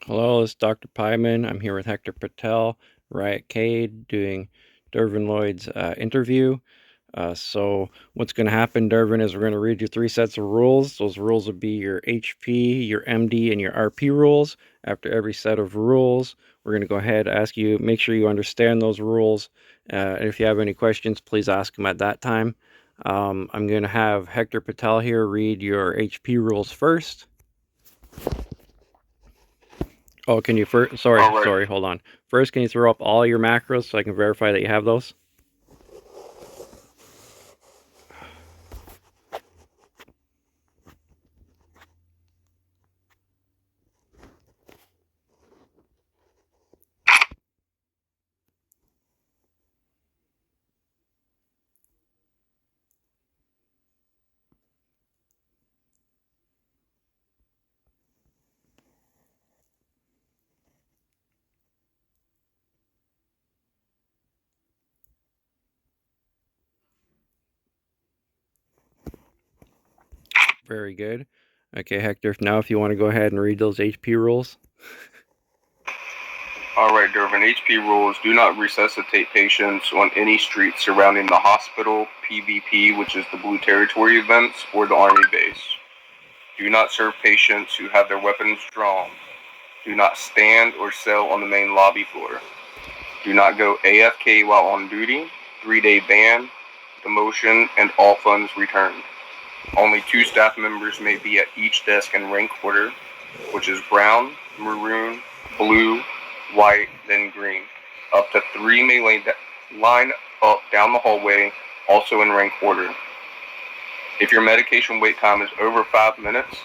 Hello, it's Dr. Pyman. I'm here with Hector Patel, Riot Cade, doing Dervin Loyd's interview. So what's going to happen, Dervin, is we're going to read you 3 sets of rules. Those rules will be your HP, your MD, and your RP rules. After every set of rules, we're going to go ahead and ask you, make sure you understand those rules. And if you have any questions, please ask them at that time. I'm going to have Hector Patel here read your HP rules first. Oh, can you first? Sorry, hold on. First, can you throw up all your macros so I can verify that you have those? Very good. Okay, Hector, now if you want to go ahead and read those HP rules. Alright, Dervin, HP rules: do not resuscitate patients on any street surrounding the hospital, PvP, which is the Blue Territory events, or the Army base. Do not serve patients who have their weapons drawn. Do not stand or sell on the main lobby floor. Do not go AFK while on duty. 3-day ban, demotion, and all funds returned. Only 2 staff members may be at each desk in rank order, which is brown, maroon, blue, white, then green. Up to 3 may line up down the hallway, also in rank order. If your medication wait time is over 5 minutes,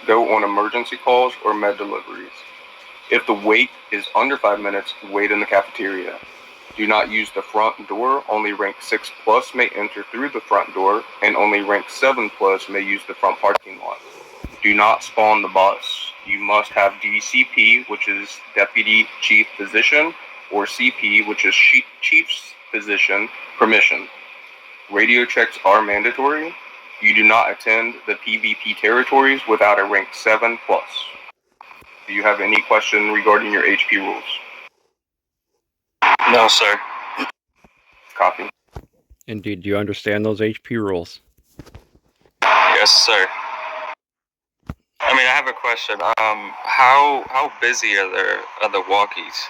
go on emergency calls or med deliveries. If the wait is under 5 minutes, wait in the cafeteria. Do not use the front door. Only rank 6 plus may enter through the front door, and only rank 7 plus may use the front parking lot. Do not spawn the bus. You must have DCP, which is Deputy Chief Physician, or CP, which is Chief's Physician, permission. Radio checks are mandatory. You do not attend the PvP territories without a rank 7 plus. Do you have any question regarding your HP rules? No, sir. Copy. Indeed, do you understand those HP rules? Yes, sir. I mean, I have a question. How busy are the walkies?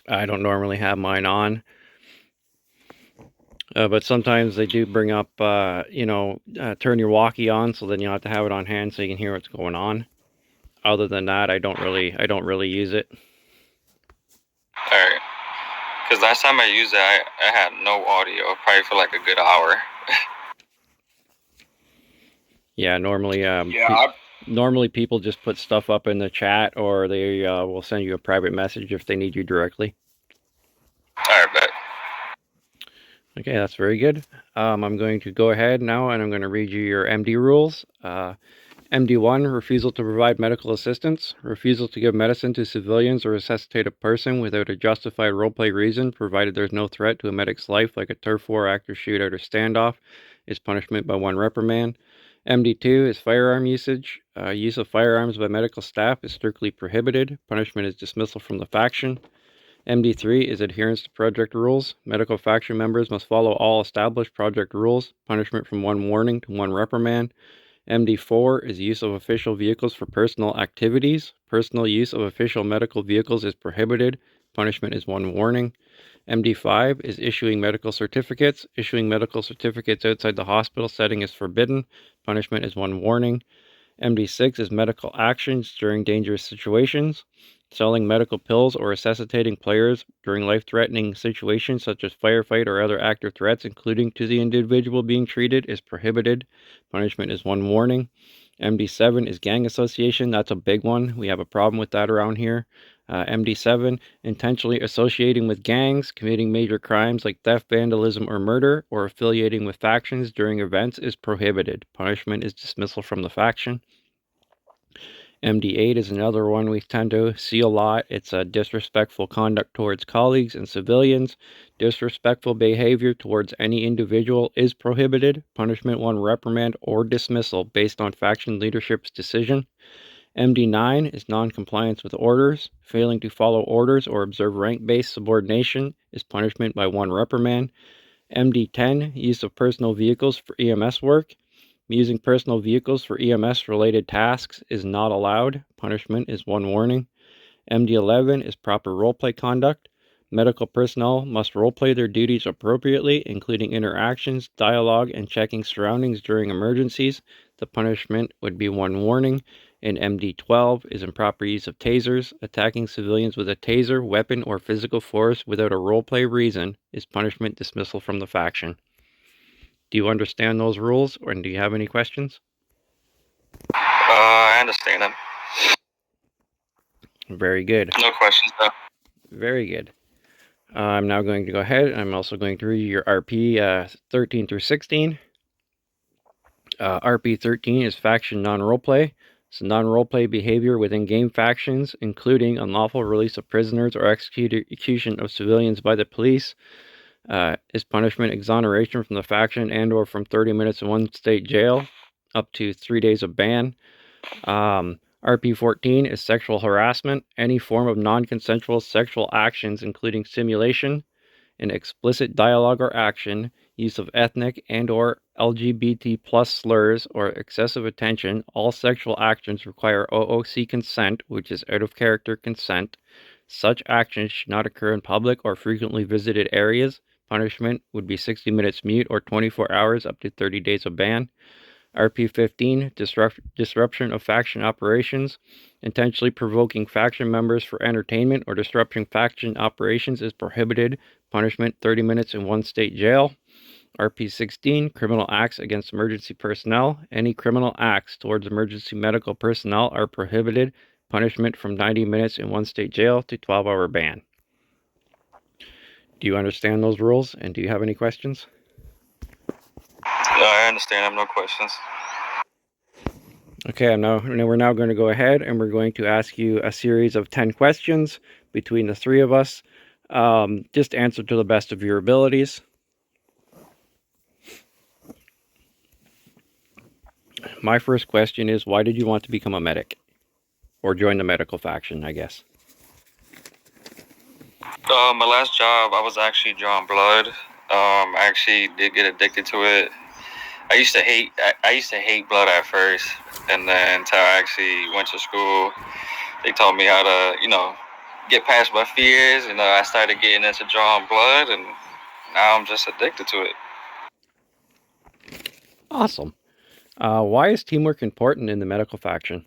I don't normally have mine on. But sometimes they do bring up, turn your walkie on, so then you have to have it on hand so you can hear what's going on. Other than that, I don't really use it. All right. Because last time I used it, I had no audio, probably for like a good hour. Yeah, normally, normally people just put stuff up in the chat, or they will send you a private message if they need you directly. All right, bet. Okay, that's very good. I'm going to go ahead now and I'm going to read you your MD rules. MD1, refusal to provide medical assistance. Refusal to give medicine to civilians or resuscitate a person without a justified roleplay reason, provided there's no threat to a medic's life, like a turf war, active shootout, or standoff, is punishment by 1 reprimand. MD2 is firearm usage. Use of firearms by medical staff is strictly prohibited. Punishment is dismissal from the faction. MD3 is adherence to project rules. Medical faction members must follow all established project rules. Punishment from 1 warning to 1 reprimand. MD4 is use of official vehicles for personal activities. Personal use of official medical vehicles is prohibited. Punishment is 1 warning. MD5 is issuing medical certificates. Issuing medical certificates outside the hospital setting is forbidden. Punishment is 1 warning. MD6 is medical actions during dangerous situations. Selling medical pills or resuscitating players during life-threatening situations such as firefight or other active threats, including to the individual being treated, is prohibited. Punishment is 1 warning. MD7 is gang association. That's a big one. We have a problem with that around here. MD7, intentionally associating with gangs, committing major crimes like theft, vandalism, or murder, or affiliating with factions during events is prohibited. Punishment is dismissal from the faction. MD8 is another one we tend to see a lot. It's a disrespectful conduct towards colleagues and civilians. Disrespectful behavior towards any individual is prohibited. Punishment 1 reprimand or dismissal based on faction leadership's decision. MD9 is non-compliance with orders. Failing to follow orders or observe rank-based subordination is punishment by 1 reprimand. MD10, use of personal vehicles for EMS work. Using personal vehicles for EMS-related tasks is not allowed. Punishment is 1 warning. MD11 is proper roleplay conduct. Medical personnel must roleplay their duties appropriately, including interactions, dialogue, and checking surroundings during emergencies. The punishment would be 1 warning. And MD12 is improper use of tasers. Attacking civilians with a taser, weapon, or physical force without a roleplay reason is punishment dismissal from the faction. Do you understand those rules, or do you have any questions? I understand them. Very good. No questions, though. Very good. I'm now going to go ahead. I'm also going to read your RP 13 through 16. RP 13 is faction non-roleplay. It's non-roleplay behavior within game factions, including unlawful release of prisoners or execution of civilians by the police. Is punishment exoneration from the faction and or from 30 minutes in 1 state jail up to 3 days of ban. RP 14 is sexual harassment. Any form of non-consensual sexual actions, including simulation, an explicit dialogue or action, use of ethnic and or LGBT plus slurs, or excessive attention. All sexual actions require OOC consent, which is out of character consent. Such actions should not occur in public or frequently visited areas. Punishment would be 60 minutes mute or 24 hours up to 30 days of ban. RP 15, disruption of faction operations. Intentionally provoking faction members for entertainment or disrupting faction operations is prohibited. Punishment 30 minutes in 1 state jail. RP 16, criminal acts against emergency personnel. Any criminal acts towards emergency medical personnel are prohibited. Punishment from 90 minutes in 1 state jail to 12-hour ban. Do you understand those rules, and do you have any questions? I understand. I have no questions. Okay, we're now going to go ahead and we're going to ask you a series of 10 questions between the 3 of us. Just answer to the best of your abilities. My first question is, why did you want to become a medic? Or join the medical faction, I guess. My last job, I was actually drawing blood. I actually did get addicted to it. I used to hate blood at first, and then until I actually went to school, they taught me how to, get past my fears. I started getting into drawing blood, and now I'm just addicted to it. Awesome. Why is teamwork important in the medical faction?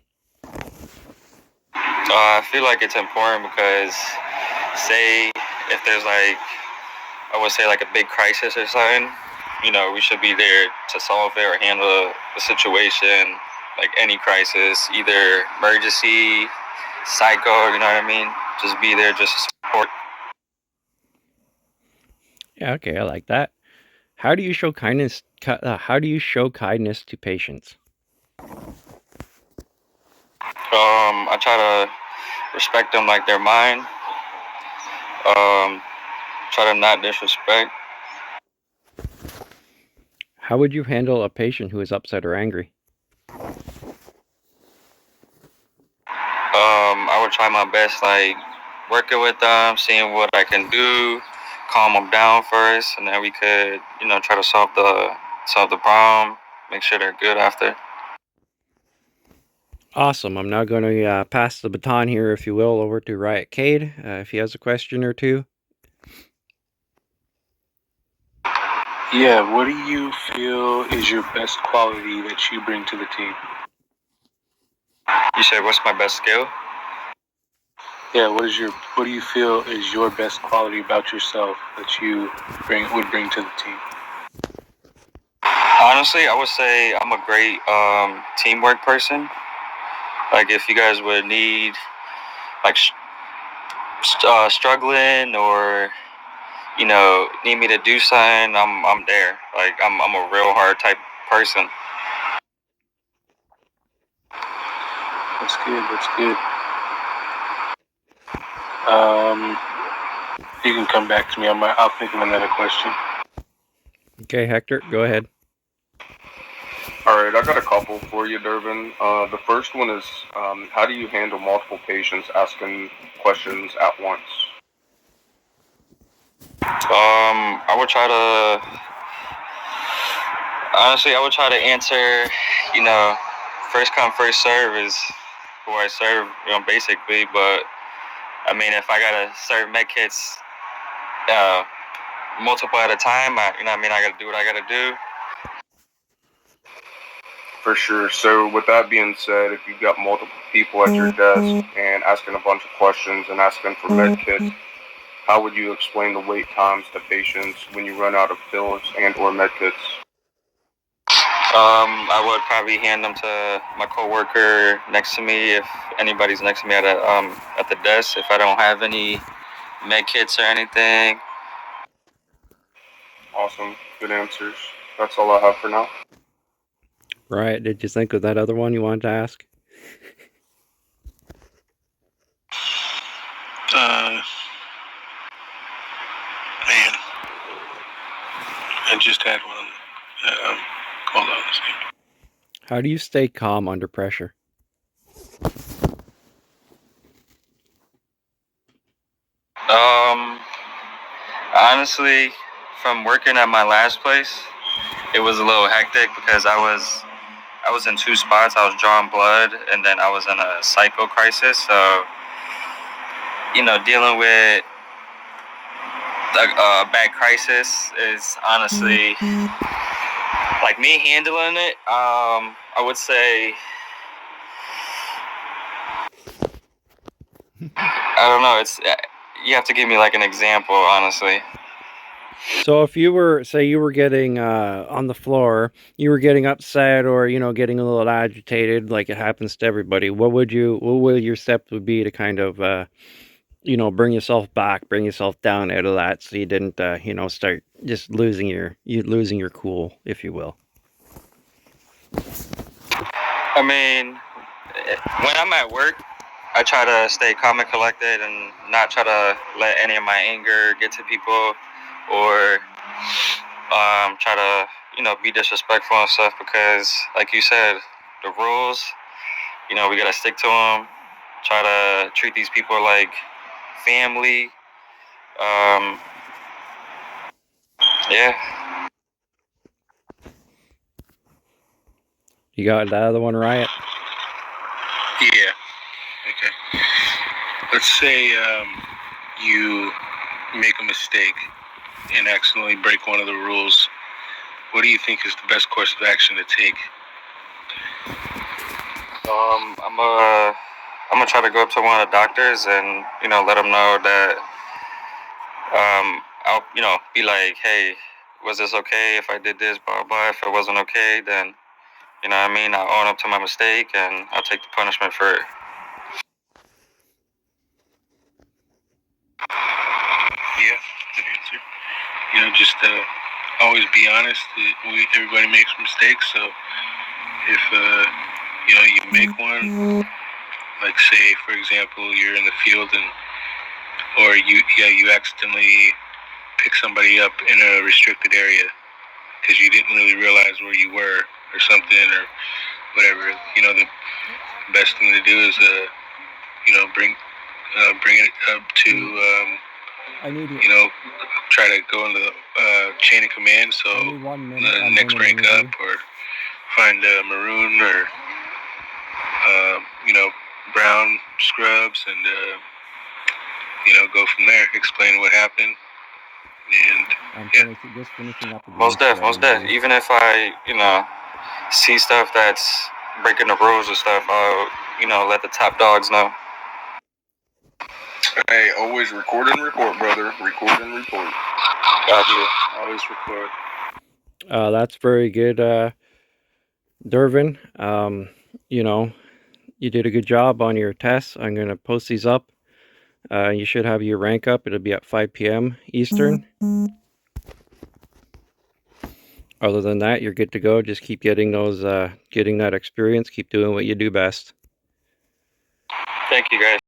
I feel like it's important because, say, if there's a big crisis or something, we should be there to solve it or handle the situation, like any crisis, either emergency, psycho, you know what I mean? Just be there just to support. Yeah, okay, I like that. How do you show kindness? How do you show kindness to patients? I try to respect them like they're mine. Try to not disrespect. How would you handle a patient who is upset or angry? I would try my best, working with them, seeing what I can do, calm them down first, and then we could, try to solve the problem, make sure they're good after. Awesome. I'm now going to pass the baton here, if you will, over to Riot Cade, if he has a question or two. Yeah, what do you feel is your best quality that you bring to the team? You said, what's my best skill? Yeah, what do you feel is your best quality about yourself that you would bring to the team? Honestly, I would say I'm a great teamwork person. If you guys would need struggling or need me to do something, I'm there. I'm a real hard type person. That's good. That's good. You can come back to me. I'll think of another question. Okay, Hector, go ahead. All right, I got a couple for you, Dervin. The first one is, how do you handle multiple patients asking questions at once? I would try to, honestly, I would try to answer, you know, first come, first serve is who I serve, basically. But I mean, if I gotta serve med kits, multiple at a time, I gotta do what I gotta do. For sure. So, with that being said, if you've got multiple people at your desk and asking a bunch of questions and asking for med kits, how would you explain the wait times to patients when you run out of pills and/or med kits? I would probably hand them to my coworker next to me if anybody's next to me at the desk. If I don't have any med kits or anything. Awesome. Good answers. That's all I have for now. Right. Did you think of that other one you wanted to ask? Man, I just had one. Hold on a second. How do you stay calm under pressure? Honestly, from working at my last place, it was a little hectic because I was in two spots. I was drawing blood, and then I was in a psycho crisis. So, dealing with a bad crisis is honestly like me handling it. I would say I don't know. It's you have to give me like an example, honestly. So if you were, say you were getting on the floor, you were getting upset or, getting a little agitated like it happens to everybody, what would your steps would be to kind of, bring yourself back, bring yourself down out of that so you didn't, start just losing your cool, if you will? I mean, when I'm at work, I try to stay calm and collected and not try to let any of my anger get to people or try to, be disrespectful and stuff because, like you said, the rules, we got to stick to them. Try to treat these people like family. Yeah. You got the other one, Riot? Yeah. Okay. Let's say you make a mistake and accidentally break one of the rules. What do you think is the best course of action to take? I'm gonna try to go up to one of the doctors and let them know that I'll be like, hey, was this okay if I did this, blah blah. If it wasn't okay, then I'll own up to my mistake and I'll take the punishment for it. Yeah, good answer. Just always be honest. Everybody makes mistakes, so if you make one, like say for example you're in the field or you accidentally pick somebody up in a restricted area because you didn't really realize where you were or something or whatever. The best thing to do is bring it up to try to go in the chain of command. So the next rank up or find a maroon or brown scrubs and go from there. Explain what happened. And just finishing up. Most def. Even if I see stuff that's breaking the rules and stuff, I'll let the top dogs know. Hey, always record and report, brother. Record and report. Gotcha. Always record. That's very good, Dervin. You did a good job on your tests. I'm going to post these up. You should have your rank up. It'll be at 5 p.m. Eastern. Other than that, you're good to go. Just keep getting getting that experience. Keep doing what you do best. Thank you, guys.